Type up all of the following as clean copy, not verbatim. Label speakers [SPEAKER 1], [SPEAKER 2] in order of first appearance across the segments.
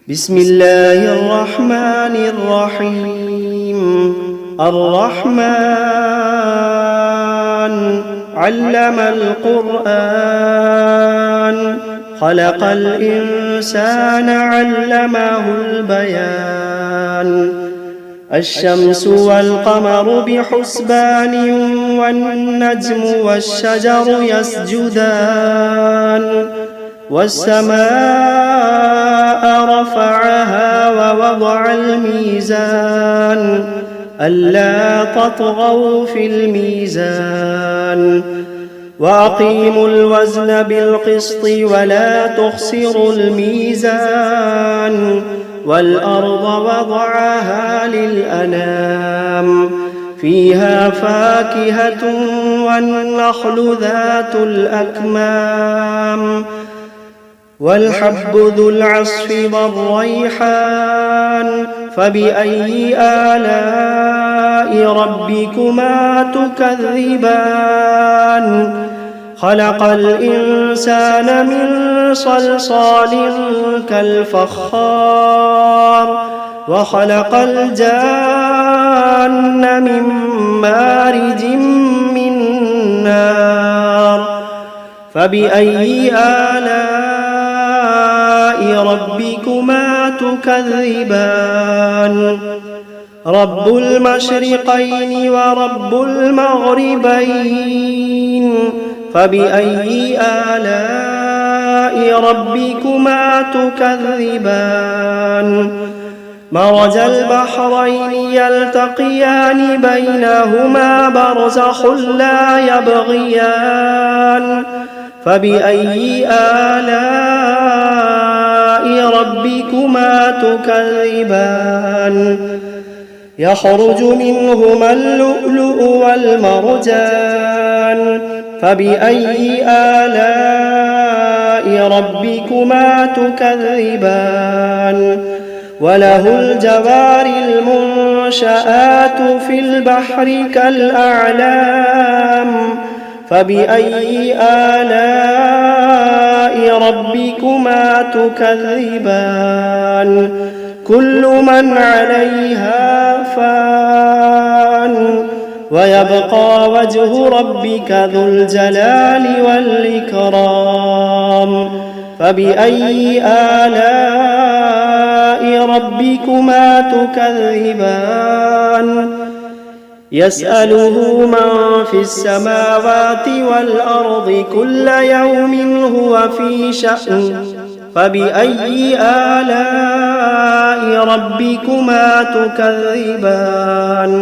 [SPEAKER 1] بسم الله الرحمن الرحيم. الرحمن علم القرآن، خلق الإنسان علمه البيان. الشمس والقمر بحسبان، والنجم والشجر يسجدان. والسماء رفعها ووضع الميزان، ألا تطغوا في الميزان. وأقيموا الوزن بالقسط ولا تخسروا الميزان. والأرض وضعها للأنام، فيها فاكهة والنخل ذات الأكمام، والحب ذو العصف والريحان. فبأي آلاء ربكما تكذبان؟ خلق الإنسان من صلصال كالفخار، وخلق الجان من مارج من نار. فبأي آلاء ربكما تكذبان؟ رب المشرقين ورب المغربين. فبأي آلاء ربكما تكذبان؟ مرج البحرين يلتقيان، بينهما برزخ لا يبغيان. فبأي آلاء ربكما تكذبان؟ يخرج منهما اللؤلؤ والمرجان. فبأي آلاء ربكما تكذبان؟ وله الجوار المنشآت في البحر كالأعلام. فبأي آلاء ربكما تكذبان؟ كل من عليها فان، ويبقى وجه ربك ذو الجلال والإكرام. فبأي آلاء ربكما تكذبان؟ يسأله من في السماوات والأرض كل يوم هو في شأن. فبأي آلاء ربكما تكذبان؟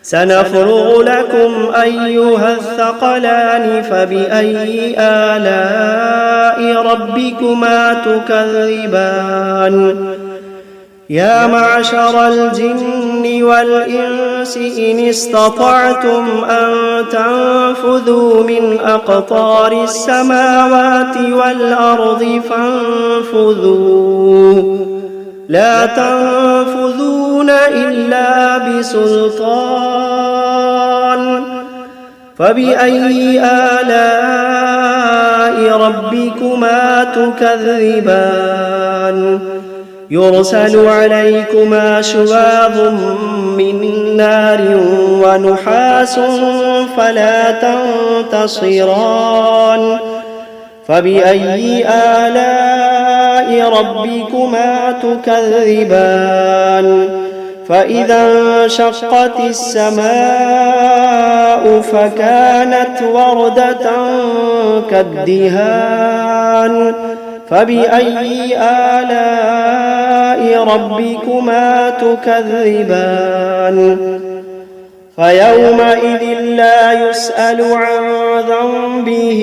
[SPEAKER 1] سنفرغ لكم أيها الثقلان. فبأي آلاء ربكما تكذبان؟ يا معشر الجن والإنس إن استطعتم أن تنفذوا من أقطار السماوات والأرض فانفذوا، لا تنفذون إلا بسلطان. فبأي آلاء ربكما تكذبان؟ يرسل عليكما شواظ من نار ونحاس فلا تنتصران. فبأي آلاء ربكما تكذبان؟ فإذا انشقت السماء فكانت وردة كالدهان. فبأي آلاء ربكما تكذبان؟ فيومئذ لا يسأل عن ذنبه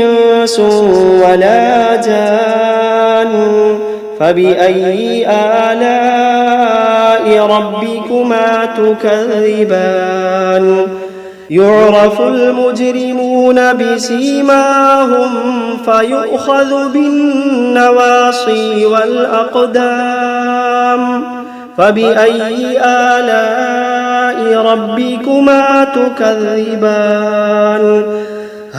[SPEAKER 1] إنس ولا جان. فبأي آلاء ربكما تكذبان؟ يعرف المجرمون بسيماهم فيؤخذ بالنواصي والأقدام. فبأي آلاء ربكما تكذبان؟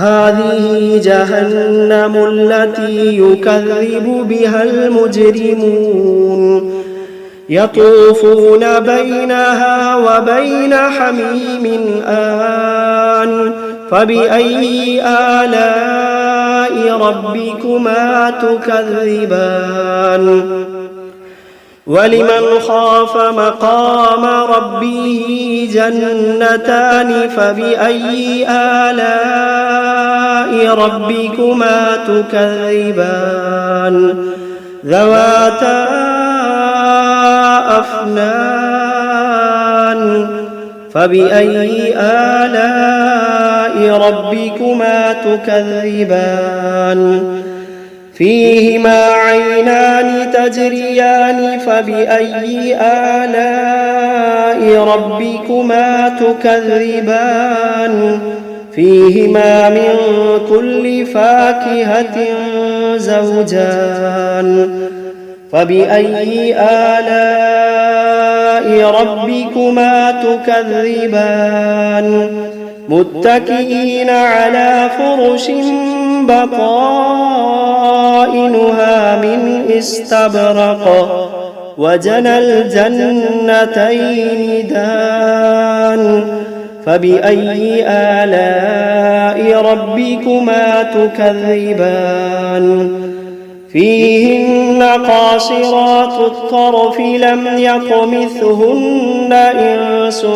[SPEAKER 1] هذه جهنم التي يكذب بها المجرمون يطوفون بينها وبين حميم آن فبأي آلاء ربكما تكذبان ولمن خاف مقام ربه جنتان فبأي آلاء ربكما تكذبان ذواتا أفنان فبأي آلاء ربكما تكذبان فيهما عينان تجريان فبأي آلاء ربكما تكذبان فيهما من كل فاكهة زوجان فبأي آلاء ربكما تكذبان متكئين على فرش بطائنها من استبرق وجنى الجنتين دان فبأي آلاء ربكما تكذبان فيهن قاصرات الطرف لم يطمثهن إنس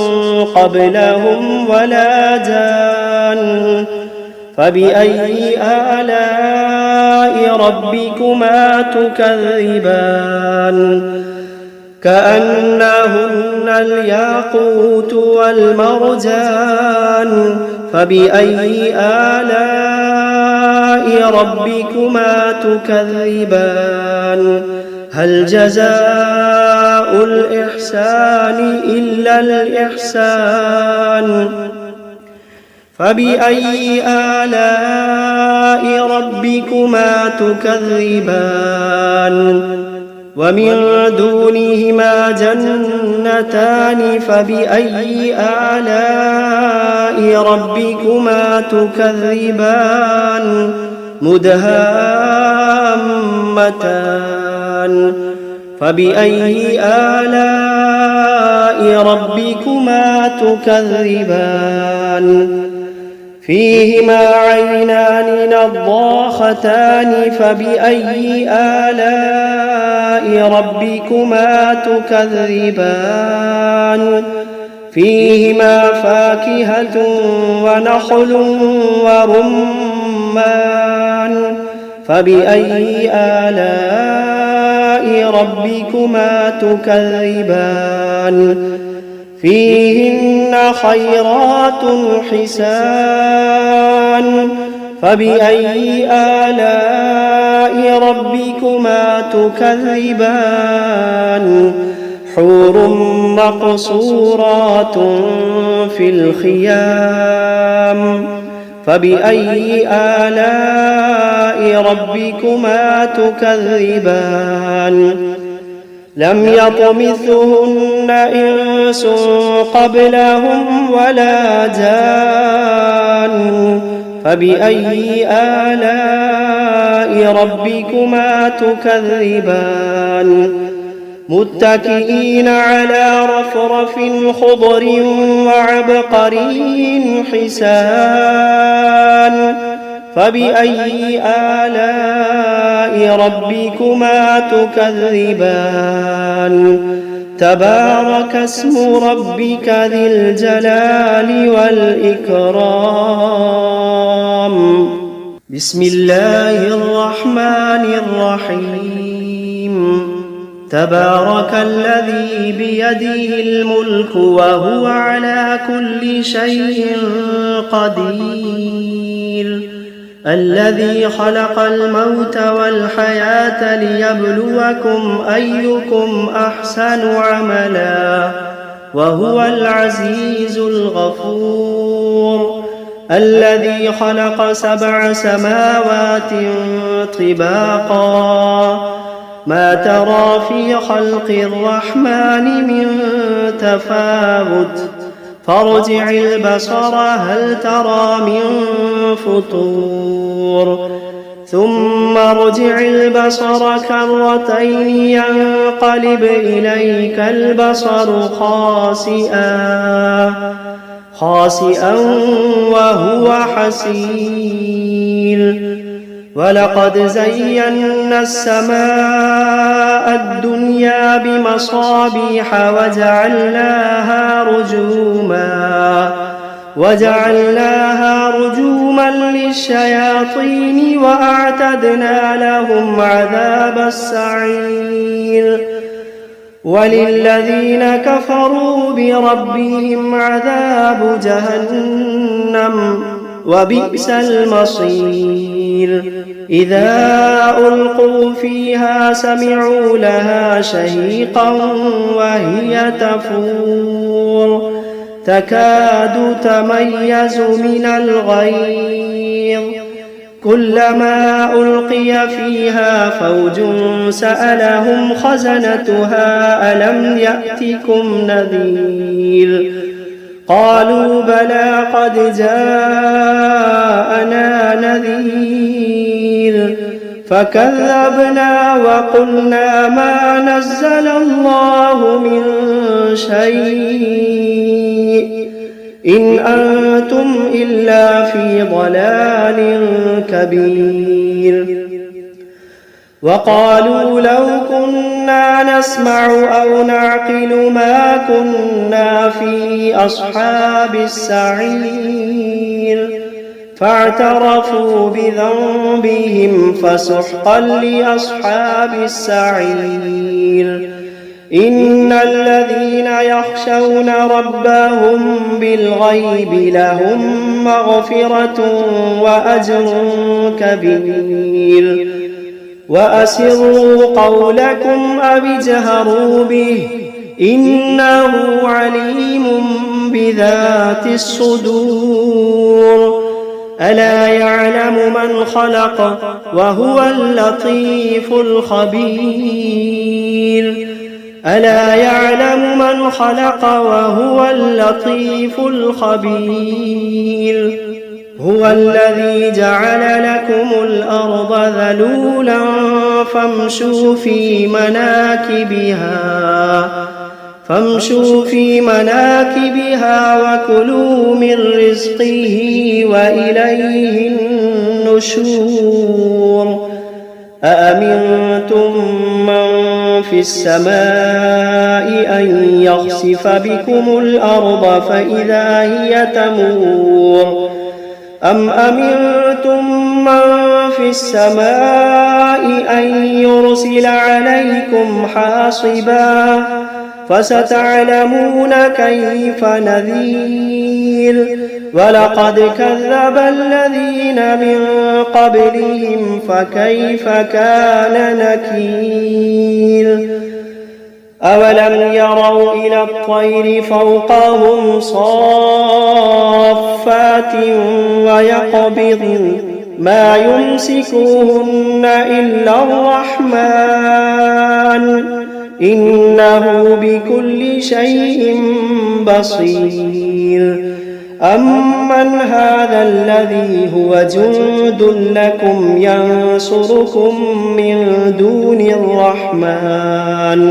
[SPEAKER 1] قبلهم ولا جان فبأي آلاء ربكما تكذبان كأنهن الياقوت والمرجان فبأي آلاء ربكما تكذبان هل جزاء الإحسان إلا الإحسان فبأي آلاء ربكما تكذبان ومن دونهما جنتان فبأي آلاء ربكما تكذبان مدهامتان فبأي آلاء ربكما تكذبان فيهما عينان نضاختان فبأي آلاء ربكما تكذبان فيهما فاكهة ونخل ورمان فبأي آلاء ربكما تكذبان فيهن خيرات حسان فبأي آلاء ربكما تكذبان حور مقصورات في الخيام فبأي آلاء ربكما تكذبان لم يطمثهن إنس قبلهم ولا جان فبأي آلاء ربكما تكذبان متكئين على رفرف خضر وعبقري حسان فبأي آلاء ربكما تكذبان تبارك اسم ربك ذي الجلال والإكرام بسم الله الرحمن الرحيم تبارك الذي بيده الملك وهو على كل شيء قدير الذي خلق الموت والحياة ليبلوكم أيكم أحسن عملا وهو العزيز الغفور الذي خلق 7 سماوات طباقا ما ترى في خلق الرحمن من تفاوت فارجع البصر هل ترى من فطور ثم ارجع البصر كرتين ينقلب إليك البصر خاسئا وهو حسير ولقد زينا السماء الدنيا بمصابيح وجعلناها رجوما للشياطين وأعتدنا لهم عذاب السعير وللذين كفروا بربهم عذاب جهنم وبئس المصير إذا ألقوا فيها سمعوا لها شهيقا وهي تفور تكاد تميز من الغيظ كلما ألقي فيها فوج سألهم خزنتها ألم يأتكم نذير قالوا بلى قد جاءنا نذير فكذبنا وقلنا ما نزل الله من شيء إن أنتم إلا في ضلال كبير وقالوا لو كنا نسمع أو نعقل ما كنا في أصحاب السعير فاعترفوا بذنبهم فسحقا لأصحاب السعير إن الذين يخشون ربهم بالغيب لهم مغفرة وأجر كبير وأسروا قولكم أو اجهروا به إنه عليم بذات الصدور ألا يعلم من خلق وهو اللطيف الخبير ألا يعلم من خلق وهو اللطيف الخبير هو الذي جعل لكم الأرض ذلولا فامشوا في مناكبها وكلوا من رزقه وإليه النشور أأمنتم من في السماء أن يخسف بكم الأرض فإذا هي تمور أم أمنتم من في السماء أن يرسل عليكم حاصبا فستعلمون كيف نذير ولقد كذب الذين من قبلهم فكيف كان نكير أولم يروا إلى الطير فوقهم صافات ويقبضن ما يمسكوهن إلا الرحمن إنه بكل شيء بصير أمن هذا الذي هو جند لكم ينصركم من دون الرحمن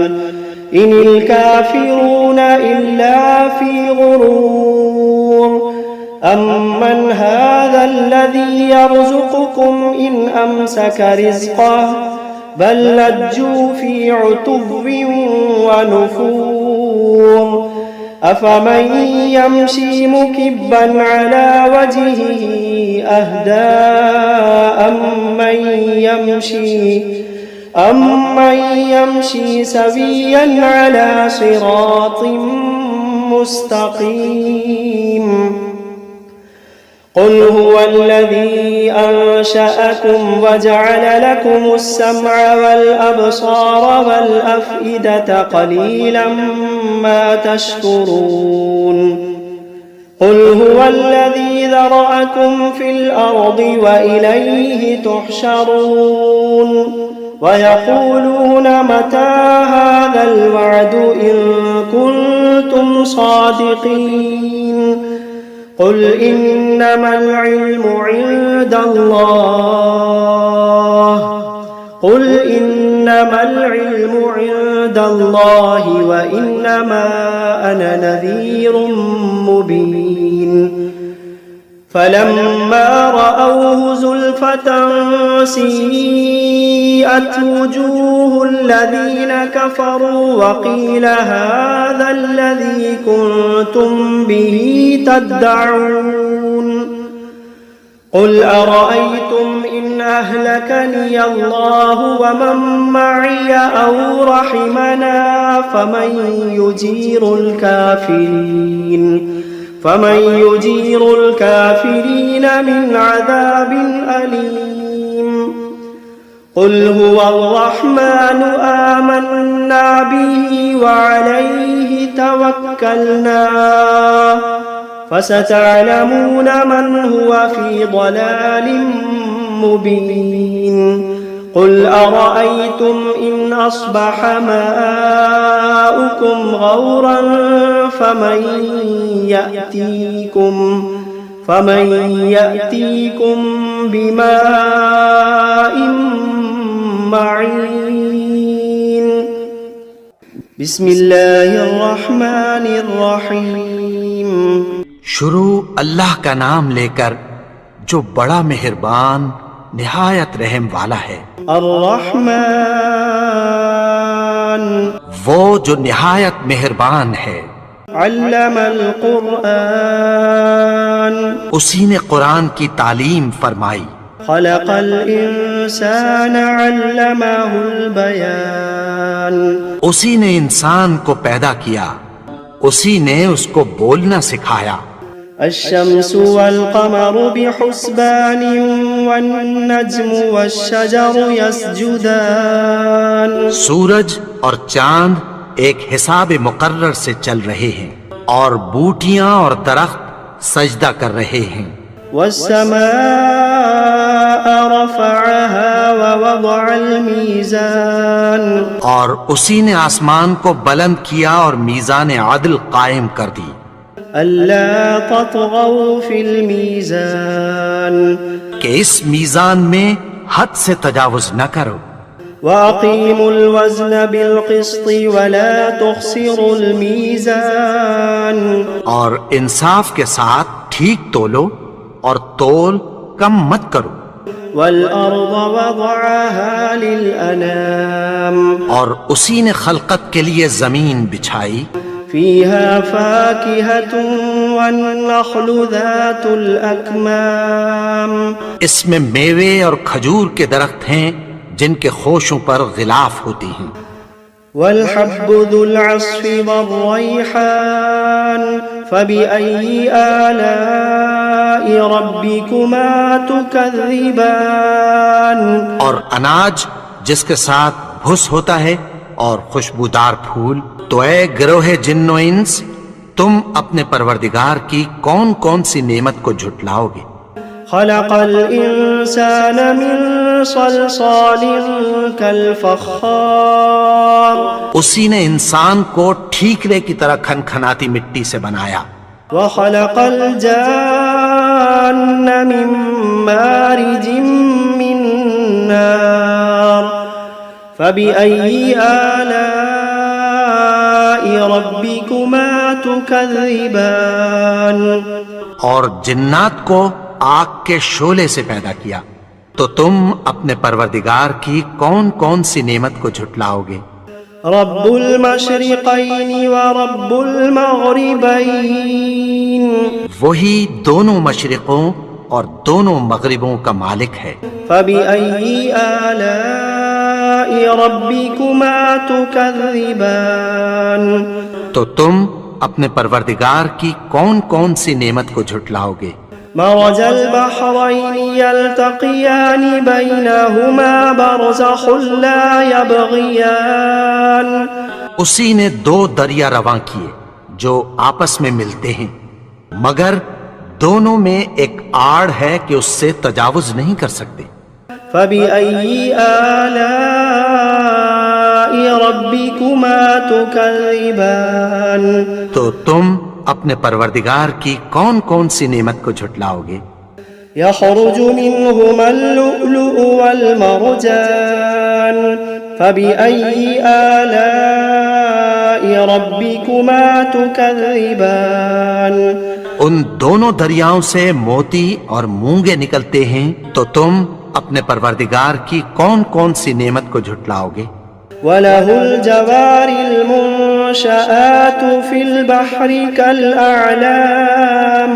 [SPEAKER 1] إن الكافرون إلا في غرور أمن هذا الذي يرزقكم إن أمسك رزقه بل لجوا في عتب ونفور أفمن يمشي مكبا على وجهه أهدى أمن يمشي سويا على صراط مستقيم قل هو الذي أنشأكم وجعل لكم السمع والأبصار والأفئدة قليلا ما تشكرون قل هو الذي ذرأكم في الأرض وإليه تحشرون ويقولون متى هذا الوعد إن كنتم صادقين قل إنما العلم عند الله وإنما أنا نذير مبين فلما رأوه زلفة سيئت وجوه الذين كفروا وقيل هذا الذي كنتم به تدعون قل أرأيتم إن أهلكني الله ومن معي أو رحمنا فمن يجير الكافرين من عذاب أليم قل هو الرحمن آمنا به وعليه توكلنا فستعلمون من هو في ضلال مبين قل أرأيتم إن أصبح ماؤكم غورا فمن يأتيكم بماء معين بسم الله الرحمن الرحيم
[SPEAKER 2] شروع اللہ کا نام لے کر جو بڑا مہربان نہایت رحم والا ہے۔
[SPEAKER 1] الرحمن
[SPEAKER 2] وہ جو نہایت مہربان ہے۔
[SPEAKER 1] علم القرآن
[SPEAKER 2] اسی نے قرآن کی تعلیم فرمائی۔
[SPEAKER 1] خلق الانسان علمہ البیان
[SPEAKER 2] اسی نے انسان کو پیدا کیا، اسی نے اس کو بولنا سکھایا۔
[SPEAKER 1] الشمس والقمر بحسبان والنجم والشجر يسجدان
[SPEAKER 2] سورج اور چاند ایک حساب مقرر سے چل رہے ہیں اور بوٹیاں اور درخت سجدہ کر رہے ہیں۔
[SPEAKER 1] والسماء رفعها ووضع الميزان
[SPEAKER 2] اور اسی نے آسمان کو بلند کیا اور میزان عدل قائم کر دی۔
[SPEAKER 1] ألا تطغوا في الميزان
[SPEAKER 2] کہ اس میزان میں حد سے تجاوز نہ کرو۔
[SPEAKER 1] وأقيموا الوزن بالقسط ولا تخسروا الميزان
[SPEAKER 2] اور انصاف کے ساتھ ٹھیک تولو اور تول کم مت کرو۔
[SPEAKER 1] والأرض وضعها للأنام
[SPEAKER 2] اور اسی نے خلقت کے لیے زمین بچھائی،
[SPEAKER 1] فيها فاكهة والنخل ذات الأكمام
[SPEAKER 2] اس میں میوے اور کھجور کے درخت ہیں جن کے خوشوں پر غلاف ہوتی ہیں۔
[SPEAKER 1] والحب ذو العصف والريحان فبأي آلاء ربكما تكذبان
[SPEAKER 2] اور اناج جس کے ساتھ بھس ہوتا ہے اور خوشبودار پھول، تو اے گروہ جن و انس تم اپنے پروردگار کی کون کون سی نعمت کو جھٹلاؤ گے؟
[SPEAKER 1] خلق الانسان من صلصال كالفخار
[SPEAKER 2] اسی نے انسان کو ٹھیکرے کی طرح کھنکھناتی مٹی سے بنایا۔
[SPEAKER 1] وخلق الجان من مارج من نار فبأي آلاء ربكما تكذبان
[SPEAKER 2] اور جنات کو آگ کے شعلے سے پیدا کیا، تو تم اپنے پروردگار کی کون کون سی نعمت کو جھٹلاؤ گے؟
[SPEAKER 1] رب المشرقین ورب المغربین
[SPEAKER 2] وہی دونوں مشرقوں اور دونوں مغربوں کا مالک ہے۔
[SPEAKER 1] فبأي آلاء ربكما تكذبان
[SPEAKER 2] تو تم اپنے پروردگار کی کون کون سی نعمت کو جھٹلاؤ گے؟
[SPEAKER 1] مرج البحرين يلتقيان بينهما برزخ لا يبغيان
[SPEAKER 2] اسی نے دو دریا رواں کیے جو آپس میں ملتے ہیں، مگر دونوں میں ایک آڑ ہے کہ اس سے تجاوز نہیں کر سکتے۔
[SPEAKER 1] فبأي آلاء تكذبان
[SPEAKER 2] تو تم اپنے پروردگار کی کون کون سی نعمت کو جھٹلاؤ گے؟
[SPEAKER 1] يخرج منهما اللؤلؤ والمرجان فبأي آلاء ربكما تكذبان
[SPEAKER 2] ان دونوں دریاؤں سے موتی اور مونگے نکلتے ہیں، تو تم اپنے پروردگار کی کون کون سی نعمت کو جھٹلاؤ گے؟
[SPEAKER 1] وله الجوار المنشآت في البحر كالأعلام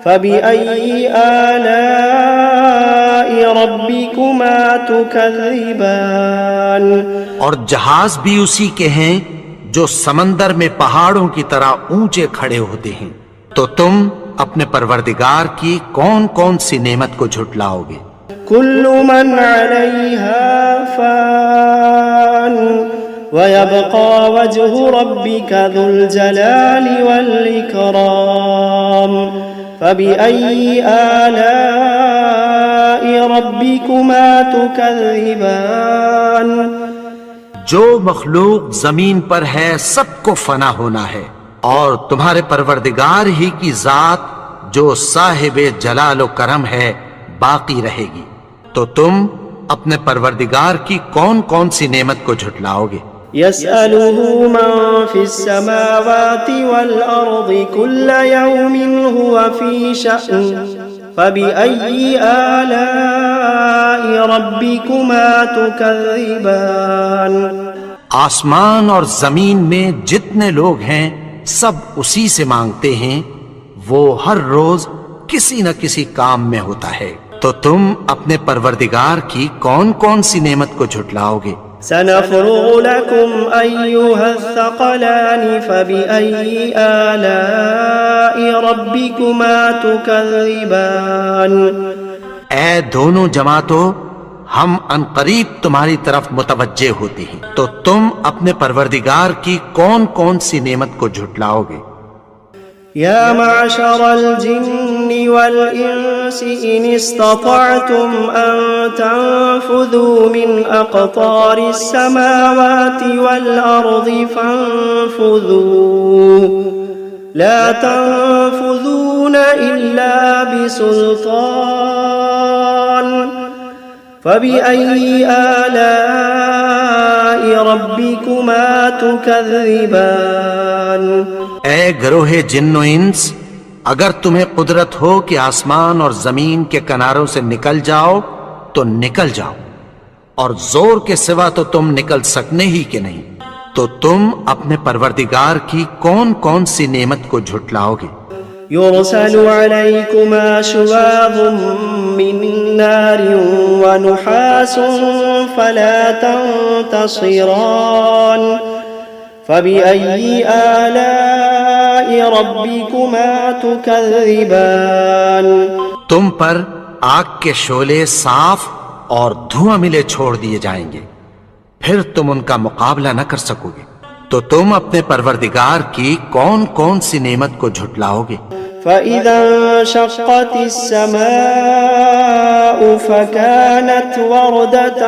[SPEAKER 1] فبأي آلاء ربكما تكذبان
[SPEAKER 2] اور جہاز بھی اسی کے ہیں جو سمندر میں پہاڑوں کی طرح اونچے کھڑے ہوتے ہیں، تو تم اپنے پروردگار کی کون کون سی نعمت کو جھٹلاؤ گے؟
[SPEAKER 1] كل من عليها فان ويبقى وجه ربك ذو الجلال والإكرام فبأي آلاء ربكما تكذبان
[SPEAKER 2] جو مخلوق زمین پر ہے سب کو فنا ہونا ہے، اور تمہارے پروردگار ہی کی ذات جو صاحب جلال و کرم ہے باقی رہے گی، تو تم اپنے پروردگار کی کون کون سی نعمت کو جھٹلاؤ گے؟
[SPEAKER 1] يسأله من في السماوات والأرض كل يوم هو في شأن فبأي آلاء ربكما تكذبان
[SPEAKER 2] آسمان اور زمین میں جتنے لوگ ہیں سب اسی سے مانگتے ہیں، وہ ہر روز کسی نہ کسی کام میں ہوتا ہے، تو تم اپنے پروردگار کی کون کون سی نعمت کو جھٹلاؤ گے؟
[SPEAKER 1] سنفرغ لكم أيها الثقلان فبأي آلاء ربكما تكذبان
[SPEAKER 2] اے دونوں جماعتوں، ہم عنقریب تمہاری طرف متوجہ ہوتے ہیں، تو تم اپنے پروردگار کی کون کون سی نعمت کو جھٹلاؤ گے؟
[SPEAKER 1] يا معشر الجن والإنس إن استطعتم أن تنفذوا من أقطار السماوات والأرض فانفذوا لا تنفذون إلا بسلطان فبأي آلاء ربكما تكذبان
[SPEAKER 2] اے گروہ جن و انس، اگر تمہیں قدرت ہو کہ آسمان اور زمین کے کناروں سے نکل جاؤ تو نکل جاؤ، اور زور کے سوا تو تم نکل سکنے ہی کہ نہیں، تو تم اپنے پروردگار کی کون کون سی نعمت کو جھٹلاؤ گے؟
[SPEAKER 1] يرسل عليكما شواظ من نار ونحاس فلا تنتصران فبأي آلاء ربكما تكذبان
[SPEAKER 2] تم پر آگ کے شعلے صاف اور دھواں ملے چھوڑ دیے جائیں گے، پھر تم ان کا مقابلہ نہ کر سکو گے، تو تم اپنے پروردگار کی کون کون سی نعمت کو جھٹلاؤ گے؟
[SPEAKER 1] فإذا انشقت السماء فكانت وردة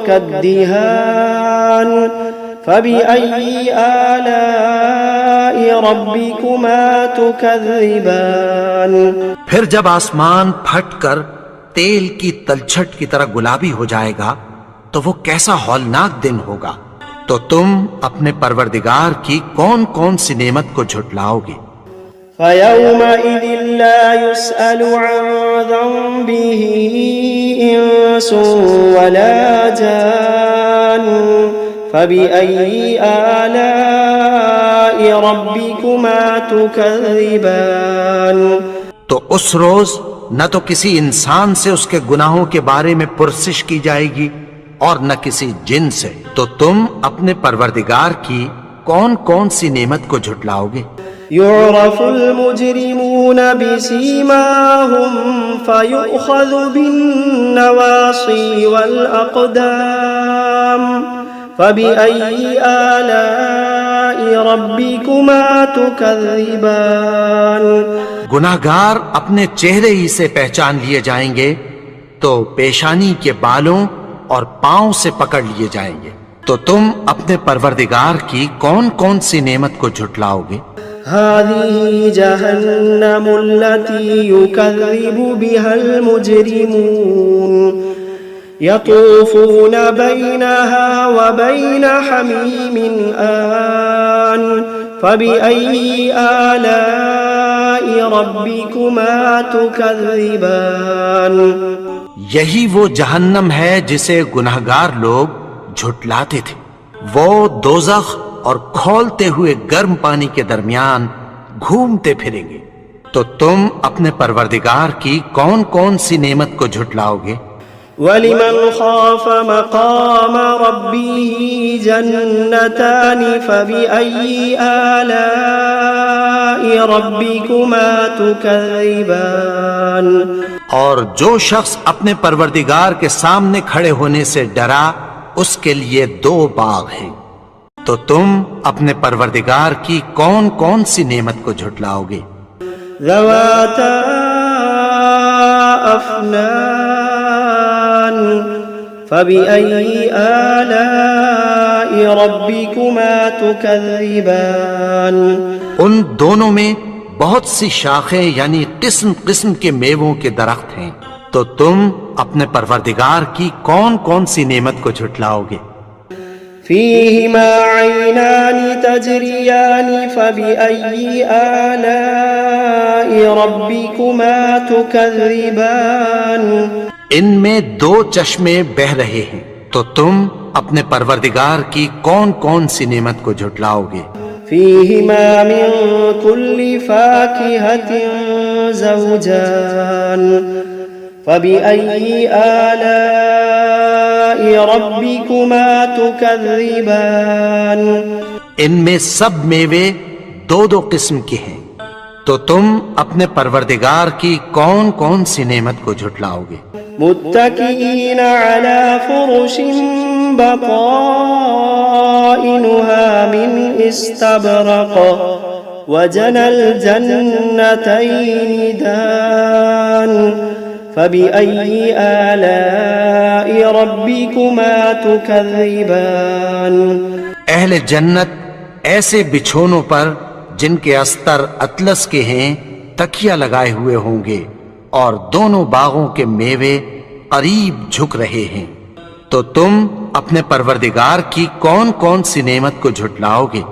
[SPEAKER 1] كالدهان فبأي آلاء ربكما تكذبان
[SPEAKER 2] پھر جب آسمان پھٹ کر تیل کی تلچھٹ کی طرح گلابی ہو جائے گا تو وہ کیسا ہولناک دن ہوگا، تو تم اپنے پروردگار کی کون کون سی نعمت کو جھٹلاؤ گے؟
[SPEAKER 1] فيومئذ لا يسأل عن ذنبه إنس ولا جان فبأي آلاء ربكما تكذبان
[SPEAKER 2] تو اس روز نہ تو کسی انسان سے اس کے گناہوں کے بارے میں پرسش کی جائے گی اور نہ کسی جن سے، تو تم اپنے پروردگار کی کون کون سی نعمت کو جھٹلاؤ گے؟
[SPEAKER 1] يعرف المجرمون بسيماهم فيؤخذ بالنواصي والأقدام فبأي آلاء ربكما تكذبان
[SPEAKER 2] گناہگار اپنے چہرے ہی سے پہچان لیے جائیں گے، تو پیشانی کے بالوں اور پاؤں سے پکڑ لیے جائیں گے، تو تم اپنے پروردگار کی کون کون سی نعمت کو جھٹلاؤ گے؟
[SPEAKER 1] هذه جهنم التي يكذب بها المجرمون يطوفون بينها وبين حميم آن فبأي آلاء ربكما تكذبان۔
[SPEAKER 2] یہی وہ جہنم ہے جسے گنہگار لوگ جھٹلاتے تھے، وہ دوزخ اور کھولتے ہوئے گرم پانی کے درمیان گھومتے پھریں گے۔ تو تم اپنے پروردگار کی کون کون سی نعمت کو جھٹلاؤ گے؟
[SPEAKER 1] وَلِمَنْ خَافَ مَقَامَ رَبِّهِ جَنَّتَانِ فَبِأَيِّ آلَاءِ رَبِّكُمَا تُكَذِّبَانِ۔
[SPEAKER 2] اور جو شخص اپنے پروردگار کے سامنے کھڑے ہونے سے ڈرا، اس کے لیے 2 باغ ہیں۔ تو تم اپنے پروردگار کی کون کون سی نعمت کو جھٹلاؤ گے؟
[SPEAKER 1] ذواتا افنان فبأي آلاء ربكما تكذبان۔
[SPEAKER 2] ان دونوں میں بہت سی شاخیں یعنی قسم قسم کے میووں کے درخت ہیں، تو تم اپنے پروردگار کی کون کون سی نعمت کو جھٹلاؤ گے؟
[SPEAKER 1] فيهما عينان تجريان فبأي آلاء ربكما تكذبان۔
[SPEAKER 2] ان میں 2 چشمے بہہ رہے ہیں، تو تم اپنے پروردگار کی کون کون سی نعمت کو جھٹلاؤ گے؟
[SPEAKER 1] فيهما من كل فاكهة زوجان فبأي آلاء ربكما تكذبان۔
[SPEAKER 2] ان میں سب میوے 2 قسم کے ہیں، تو تم اپنے پروردگار کی کون کون سی نعمت کو جھٹلاؤ گے؟
[SPEAKER 1] متكئين على فرش بطائنها من استبرق وجنى الجنتين دان فبأي آلاء ربكما تكذبان۔
[SPEAKER 2] اہل جنت ایسے بچھونوں پر جن کے استر اطلس کے ہیں تکیہ لگائے ہوئے ہوں گے، اور دونوں باغوں کے میوے قریب جھک رہے ہیں، تو تم اپنے پروردگار کی کون کون سی نعمت کو جھٹلاؤ گے؟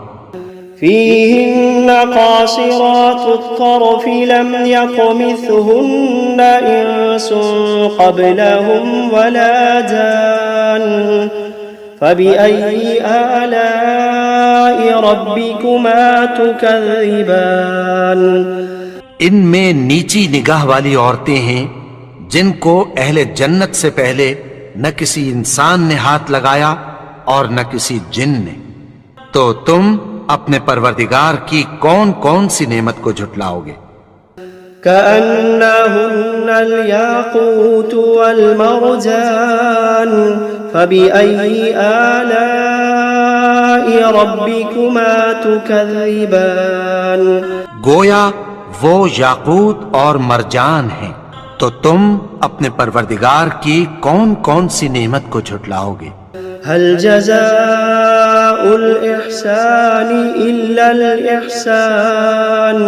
[SPEAKER 1] فيهن قاصرات الطرف لم يطمثهن إنس قبلهم ولا جان فبأي آلاء ربكما تكذبان۔
[SPEAKER 2] ان میں نیچی نگاہ والی عورتیں ہیں جن کو اہل جنت سے پہلے نہ کسی انسان نے ہاتھ لگایا اور نہ کسی جن نے، تو تم اپنے پروردگار کی کون کون سی نعمت کو جھٹلاؤ گے؟
[SPEAKER 1] كأنهن الياقوت والمرجان فبأي آلاء ربكما تكذبان۔
[SPEAKER 2] گویا وہ یاقوت اور مرجان ہیں، تو تم اپنے پروردگار کی کون کون سی نعمت کو جھٹلاؤ گے؟
[SPEAKER 1] هل جزاء الإحسان إلا الإحسان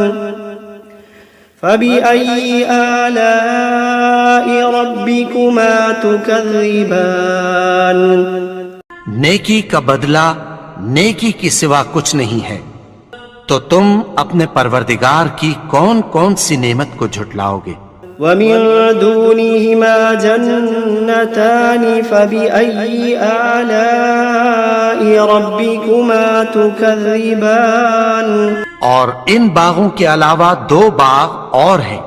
[SPEAKER 1] فبأي آلاء ربكما تكذبان۔
[SPEAKER 2] نیکی کا بدلہ نیکی کی سوا کچھ نہیں ہے، تو تم اپنے پروردگار کی کون کون سی نعمت کو جھٹلاؤ گے؟
[SPEAKER 1] ومن دونهما جنتان فبأي آلاء ربكما تكذبان۔
[SPEAKER 2] اور ان باغوں کے علاوہ 2 باغ اور ہیں،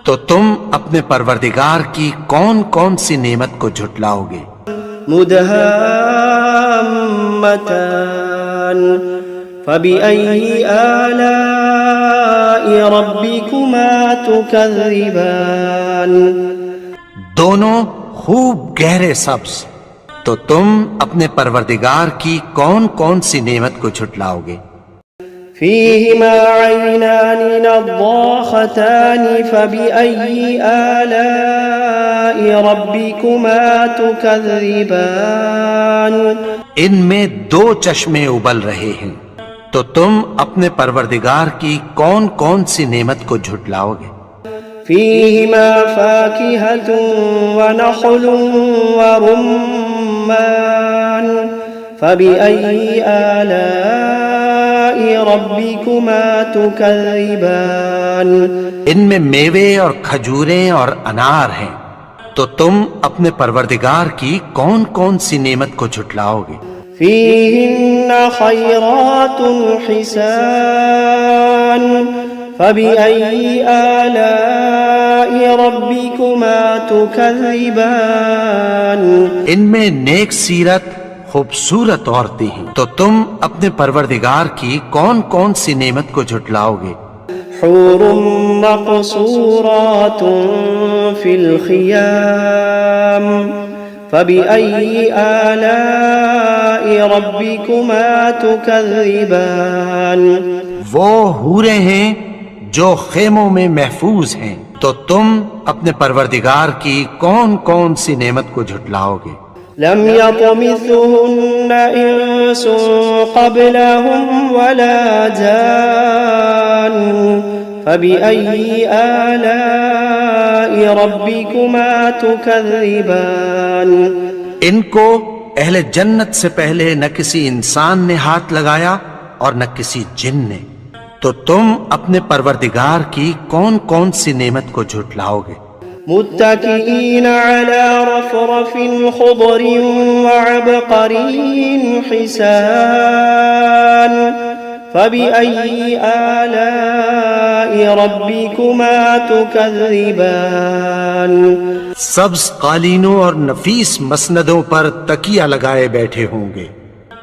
[SPEAKER 2] تو تم اپنے پروردگار کی کون کون سی نعمت کو جھٹلاؤ گے؟
[SPEAKER 1] مدهامتان فبأي آلاء ربكما تكذبان۔
[SPEAKER 2] دونوں خوب گہرے سبز، تو تم اپنے پروردگار کی کون کون سی نعمت کو جھٹلاؤ گے؟
[SPEAKER 1] فيهما عينان نضاختان فبأي آلاء ربكما تكذبان
[SPEAKER 2] ان میں دو چشمے ابل رہے ہیں، تو تم اپنے پروردگار کی کون کون سی نعمت کو جھٹلاؤ گے؟
[SPEAKER 1] فيهما فاكهة ونخل ورمان فبأي آلاء ربكما تكذبان
[SPEAKER 2] ان میں میوے اور کھجوریں اور انار ہیں، تو تم اپنے پروردگار کی کون کون سی نعمت کو جھٹلاؤ گے؟
[SPEAKER 1] فيهن خيرات حسان فبأي آلاء ربكما تكذبان
[SPEAKER 2] ان میں نیک سیرت خوبصورت عورتیں ہیں، تو تم اپنے پروردگار کی کون کون سی نعمت کو جھٹلاؤ گے؟
[SPEAKER 1] حور مقصورات في الخيام فبأي آلاء ربكما تكذبان
[SPEAKER 2] وہ حوریں ہیں جو خیموں میں محفوظ ہیں، تو تم اپنے پروردگار کی کون کون سی نعمت کو جھٹلاؤ گے؟
[SPEAKER 1] لم يطمثهن إنس قبلهم ولا جان فبأي آلاء ربكما تكذبان
[SPEAKER 2] ان کو اہل جنت سے پہلے نہ کسی انسان نے ہاتھ لگایا اور نہ کسی جن نے، تو تم اپنے پروردگار کی کون کون سی نعمت کو جھٹلاؤ گے؟
[SPEAKER 1] متكئين على رفرف خضر وعبقري حسان فبأي آلاء ربكما تكذبان
[SPEAKER 2] سبز قالینوں اور نفیس مسندوں پر تکیہ لگائے بیٹھے ہوں گے،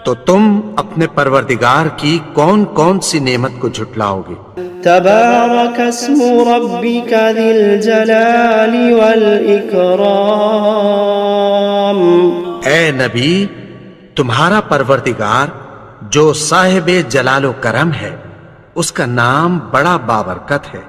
[SPEAKER 2] تو تم اپنے پروردگار کی کون کون سی نعمت کو جھٹلاؤ گے؟
[SPEAKER 1] تبارك اسم ربك ذي الجلال والإكرام
[SPEAKER 2] اے نبی، تمہارا پروردگار جو صاحب جلال و کرم ہے، اس کا نام بڑا بابرکت ہے۔